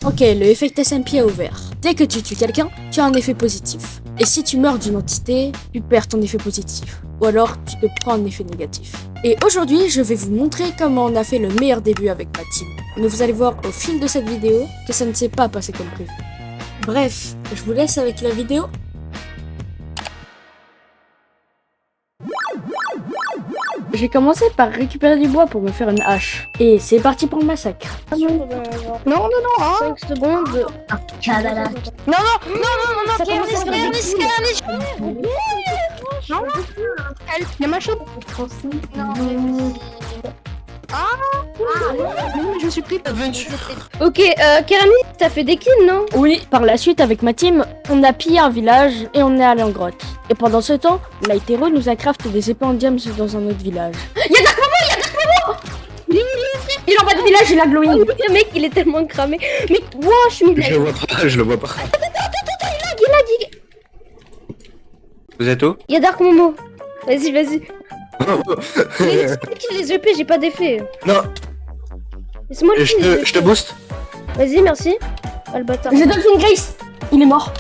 Ok, le effet SMP est ouvert. Dès que tu tues quelqu'un, tu as un effet positif. Et si tu meurs d'une entité, tu perds ton effet positif. Ou alors, tu te prends un effet négatif. Et aujourd'hui, je vais vous montrer comment on a fait le meilleur début avec ma team. Mais vous allez voir au fil de cette vidéo que ça ne s'est pas passé comme prévu. Bref, je vous laisse avec la vidéo. J'ai commencé par récupérer du bois pour me faire une hache. Et c'est parti pour le massacre. Non, 5 secondes. Non, Ça commence à faire des kills. non, Il y a ma chope. Non, je suis pris. Ok, Kéramie, t'as fait des kills, non? Oui, par la suite, avec ma team, on a pillé un village et on est allé en grotte. Et pendant ce temps, Light Hero nous a crafté des épées en diams dans un autre village. Y'a Dark Momo! Il est en bas du village, il a glowing. Le mec, il est tellement cramé. Mais, wow, je suis mis Je le vois pas, je le vois pas. il lag. Vous êtes où? Il y a Dark Momo. Vas-y. Les EP, j'ai pas d'effet. Non, Laisse-moi le kill. je te booste. Vas-y, merci. Ah, le bâtard. J'ai Dolphin Grace. Il est mort.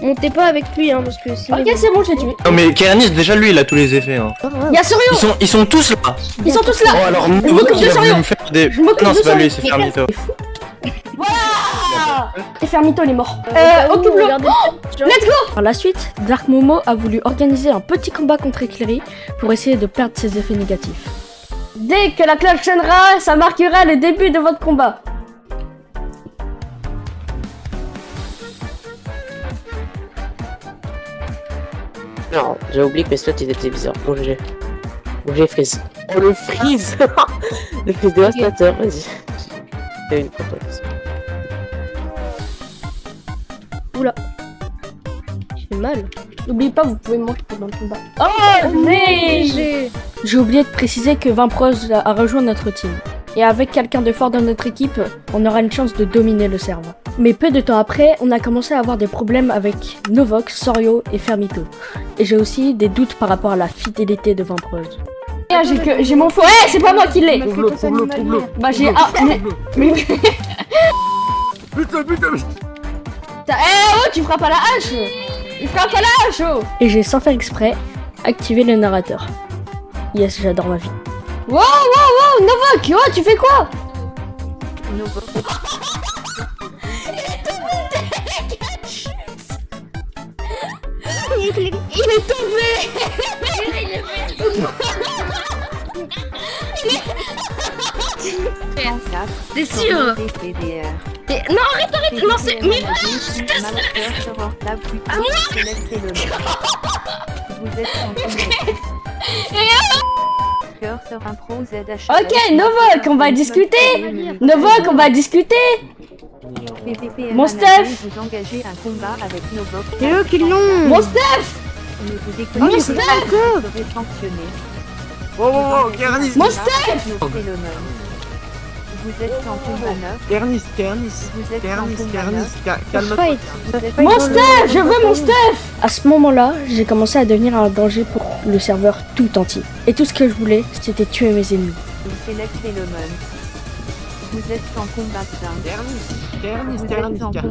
Montez pas avec lui, hein, parce que sinon. Ok, c'est bon, je l'ai tué. Non mais Kéranis, déjà lui il a tous les effets. Hein. Y'a Soryo. Ils sont tous là. Ils sont tous là. Oh alors, m'occupe Novo de qui a voulu Soryo. me faire des... Je m'occupe Non de c'est pas Soryo. lui, c'est Fermito. Voilà. Et Fermito, il est mort. Occupe-le. Regardez. Let's go. Par la suite, Dark Momo a voulu organiser un petit combat contre Éclairé pour essayer de perdre ses effets négatifs. Dès que la cloche sonnera, ça marquera le début de votre combat. Non, j'ai oublié que mes slots ils étaient bizarres. Bon, j'ai freeze. Oh, le freeze. Le freeze dévastateur, vas-y. C'est une proposition. Je fais mal. N'oubliez pas, vous pouvez monter pendant le combat. Oh, mais j'ai oublié de préciser que Vimpros a rejoint notre team. Et avec quelqu'un de fort dans notre équipe, on aura une chance de dominer le serveur. Mais peu de temps après, on a commencé à avoir des problèmes avec Novox, Soryo et Fermito. Et j'ai aussi des doutes par rapport à la fidélité de Vimpros. J'ai mon faux. Ouais, c'est pas moi qui l'ai. Bah j'ai mais Putain. oh, tu frappes à la hache. Il frappe à la hache, oh. Et j'ai sans faire exprès activé le narrateur. Yes, j'adore ma vie. Wow, Novok, oh, tu fais quoi? Il est tombé. T'es sûr? Non, arrête, non, c'est. Mais Ok, Novok, on va discuter. Mon stuff. c'est eux qui l'ont. Mon stuff. Mon stuff. Oh, Kéranis. Mon stuff. Vous êtes en combat 9. Kéranis, Vous êtes en combat 9. calme-toi. Fight. Mon stuff, je veux mon stuff. À ce moment-là, j'ai commencé à devenir un danger pour le serveur tout entier. Et tout ce que je voulais, c'était tuer mes ennemis. Select Element. Vous êtes en combat 5. Kéranis.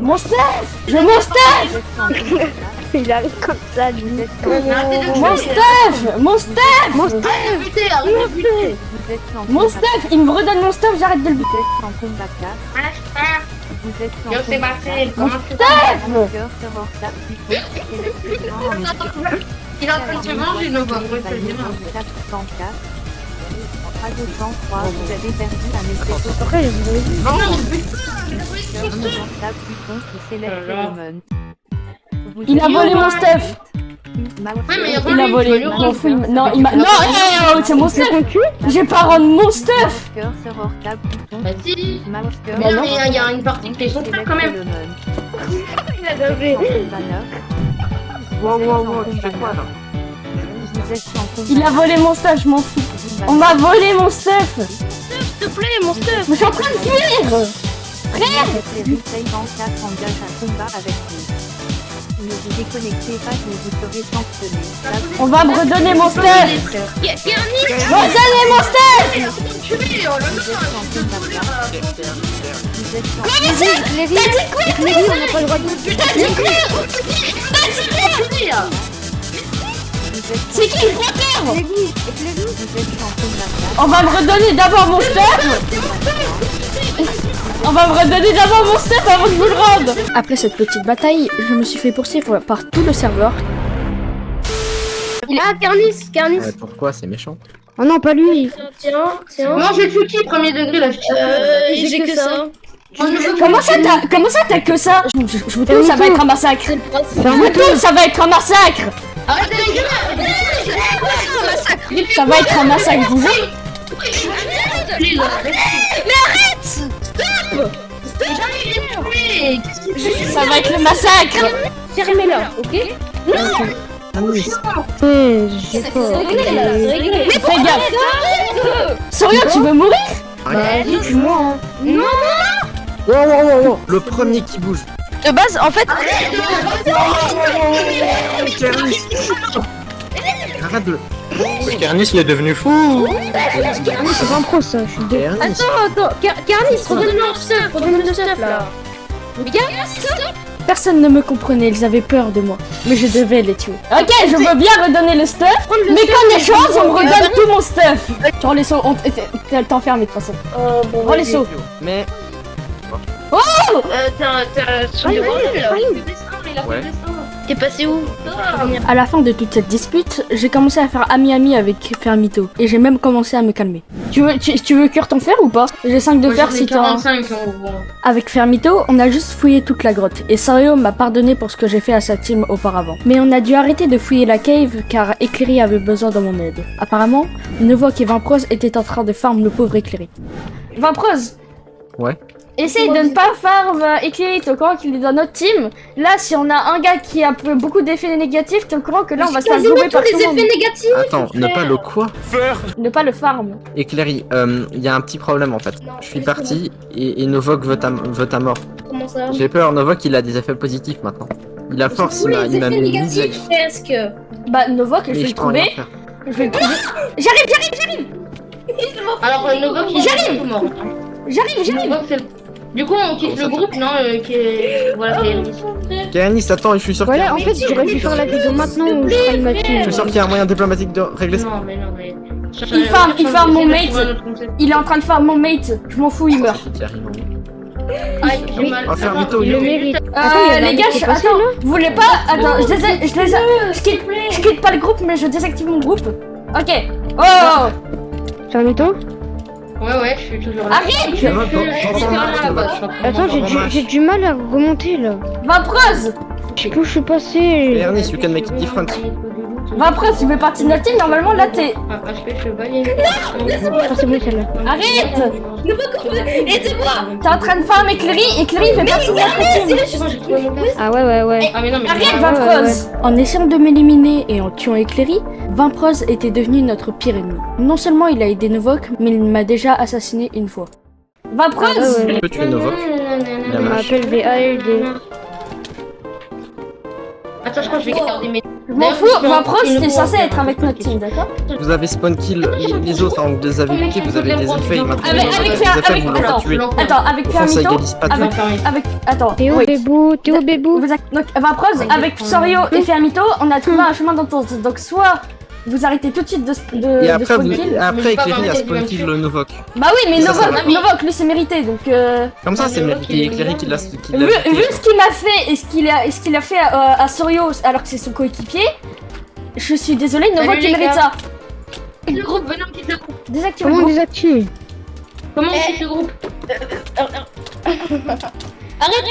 Mon stuff. Je veux mon stuff. Vous êtes en combat 4. Il arrive comme ça, lui. Vous êtes en Mon stuff. Mon stuff. Vous êtes en Mon combat stuff. Il me redonne mon stuff, j'arrête de le buter. Vous êtes en combat 4. Vous êtes en combat 4. Mon stuff. Cœur sur Orta, plutôt. Select Element. Il est en train de se manger, nos gars. 404. À 203, vous avez perdu un effet Après, je vous ai vu. Non, Cœur sur Orta, plutôt. Select Element. Vous Il a êtes volé en mon stuff. Ouais, mais Il a volé. M'en fous. Non, il m'a. Non, c'est mon stuff. J'ai pas rendre mon stuff. Cœur sur Orta, plutôt. Bah si. Mouse cœur. Mais non, mais il y a une partie qui est son frère quand même. Il a dosé. Wow, tu fais quoi là? Il a volé mon stuff, je m'en fous. On m'a volé mon stuff. S'il te plaît, mon stuff. Mais je suis en train de fuir. Frère Les Replay Bank 4 engage un combat avec vous. Ne vous déconnectez pas ou vous serez sanctionné. On va me redonner mon stuff. Redonnez mon stuff. Éclairé, on n'a pas le droit de... C'est qui le professeur? Vous êtes champion de la place. On va me redonner d'abord mon stuff. On va me redonner d'abord mon stuff avant que je vous le rende. Après cette petite bataille, je me suis fait poursuivre par tout le serveur. Ah, Carnis. Pourquoi? C'est méchant. Oh non, pas lui. Tiens. Non, j'ai foutu premier degré là. J'ai que ça. Comment ça t'as que ça? Je vous dis, ça va être un massacre. Je vous dis, ça va être un massacre. Arrêtez les gueules. Ça va être un massacre, vous voyez. Ça va être le massacre. Fermez-la, ok? Fais gaffe. Sorio, tu veux mourir? Moi. Wow. Le premier qui bouge. De base, en fait... Arrête de... Kernis, il est devenu fou. C'est pas un pro, ça. Je suis dé... Attends. Carnis, redonne-moi le stuff, là. Mais gars, stop. Personne ne me comprenait, ils avaient peur de moi. Mais je devais les tuer. Ok, je veux bien redonner le stuff, mais qu'en échange, on me redonne tout mon stuff. Genre les sauts, t'es enfermé de toute façon. Oh les sauts. Mais... Ouais. T'es passé où? À la fin de toute cette dispute, j'ai commencé à faire ami-ami avec Fermito. Et j'ai même commencé à me calmer. Tu veux cuire ton fer ou pas? J'ai 5 de fer si t'as... 45 Avec Fermito, on a juste fouillé toute la grotte. Et Sorio m'a pardonné pour ce que j'ai fait à sa team auparavant. Mais on a dû arrêter de fouiller la cave car Éclairé avait besoin de mon aide. Apparemment, Novok et Vimprose étaient en train de farm le pauvre Éclairé. Vimprose! Ouais. Essaye de ne pas farm Éclairé, t'es au courant qu'il est dans notre team. Là, si on a un gars qui a beaucoup d'effets négatifs, t'es au courant que là, on va se faire jouer par tout le monde. négatifs. Attends, ne pas le quoi? Ne pas le farm. Éclairy, il y a un petit problème en fait. Je suis parti et Novok veut ta mort. Comment ça? J'ai peur, Novok il a des effets positifs maintenant. Il a force, il m'a mis une safe. Presque. Bah, Novok, je Mais vais je le peux rien trouver. faire. Je vais le trouver. J'arrive. Alors, Novok, il est mort. J'arrive. Novok, c'est... Du coup, on quitte le groupe, non qui est... Voilà, c'est... Kéranis, attends, je suis sûr qu'il y a... Voilà, en fait, j'aurais dû faire la vidéo maintenant où je serai ma team. Je suis sûr qu'il y a un moyen diplomatique de régler ça. Non, mais... Il farm mon mate. Il est en train de farm mon mate. Je m'en fous, il meurt. Qui arrive en haut. Aïe, j'ai mal. Oh, Fermito, Il le mérite. Les gars, attends, vous voulez pas... Attends, je quitte pas le groupe, mais je désactive mon groupe. Ok. Oh. Ferme-toi. Ouais, je suis toujours là. Arrête. Attends, j'ai du mal à remonter là. Vimprose. Je sais pas où je suis passé. Kernis, you can make it different. Vimprose, tu fais partie de notre team, normalement là t'es... HP chevalier. Ah, c'est bon celle-là. Arrête. Aidez-moi. T'es en train de farm Éclairé fait partie de notre team. Ah ouais. Ah mais non, mais... Arrête, ouais, Vimprose. En essayant de m'éliminer et en tuant Éclairé, Vimprose était devenu notre pire ennemi. Non seulement il a aidé Novok, mais il m'a déjà assassiné une fois. Vimprose. Tu peux tuer Novok. Il a On match. m'appelle VALD. Attends, je crois que je vais garder mes... Je m'en fous, Vimprose, t'es censé être avec notre team, d'accord? Vous avez spawn kill les autres, hein, vous les avez butés, vous avez des effets, maintenant Avec vous avez des effets, vous les attends, tuez. attends, avec Enfin, ça Fermito, égalise pas tout. attends, Théo wait. Bébou, Théo Bébou. Donc, Vimprose, avec Sorio et Fermito, on a trouvé un chemin d'entente. Donc, soit vous arrêtez tout de suite de Et après, spawn kill. après Éclairy a spawn kill le Novok. Bah oui, mais Ça, ça Novok, lui, c'est mérité, donc... Comme ça, c'est mérité. Éclairy qui l'a Vu buté. ce qu'il m'a fait et ce qu'il a fait à Sorio alors que c'est son coéquipier, je suis désolée, Novok Salut, il les mérite gars. ça. Le groupe, venez, on quitte le groupe. Désactive le Comment on groupe. désactive? Comment on quitte le groupe?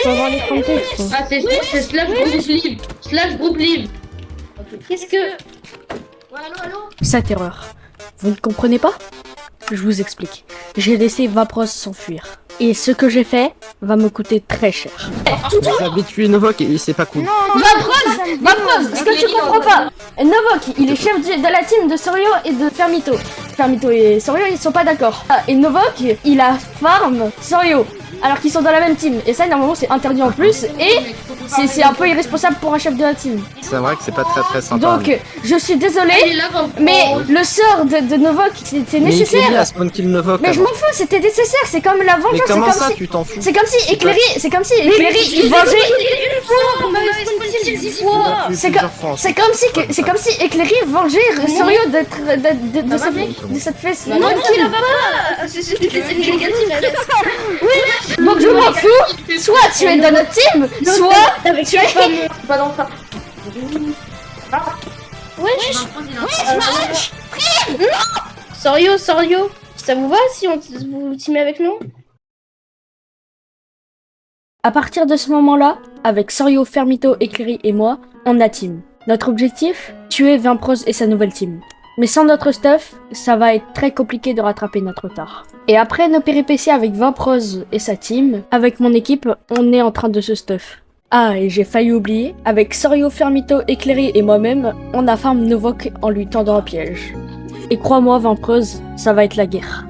Faut avoir les contextes. Ah, c'est slash groupe live. Slash groupe live. Qu'est-ce que... Allô? Cette erreur. Vous ne comprenez pas? Je vous explique. J'ai laissé Vimprose s'enfuir. Et ce que j'ai fait va me coûter très cher. Vous avez tué Novok et c'est pas cool. Vimprose, ce que tu comprends pas, Novok, il est chef de la team de Sorio et de Fermito. Fermito et Sorio, ils sont pas d'accord. Et Novok, il a farm Sorio, alors qu'ils sont dans la même team. Et ça, normalement, c'est interdit en plus. Et c'est un peu irresponsable pour un chef de la team. C'est vrai que c'est pas très sympa. Donc, je suis Il désolée, est là, Vampro. mais le sort de Novok, c'était Mais Éclairé nécessaire. a spawn kill Novok. Mais je m'en fous, c'était nécessaire. C'est comme la Mais vengeance. C'est comment comme ça, si... tu t'en fous? C'est comme si Éclairé, il vengeait. C'est comme si Éclairé vengeait Sorio de cette fesse. Non, ça va pas. C'est négatif. Donc je m'en fous. Soit tu es dans notre team, soit tu es. Pas dans ça. Sorio, ça vous va si vous teamez avec nous? À partir de ce moment-là, avec Sorio, Fermito, Éclairé et moi, on a team. Notre objectif, tuer Vimpros et sa nouvelle team. Mais sans notre stuff, ça va être très compliqué de rattraper notre retard. Et après nos péripéties avec Vimpros et sa team, avec mon équipe, on est en train de se stuff. Ah, et j'ai failli oublier, avec Sorio, Fermito, Éclairé et moi-même, on a farm Novok en lui tendant un piège. Et crois-moi, Vimpros, ça va être la guerre.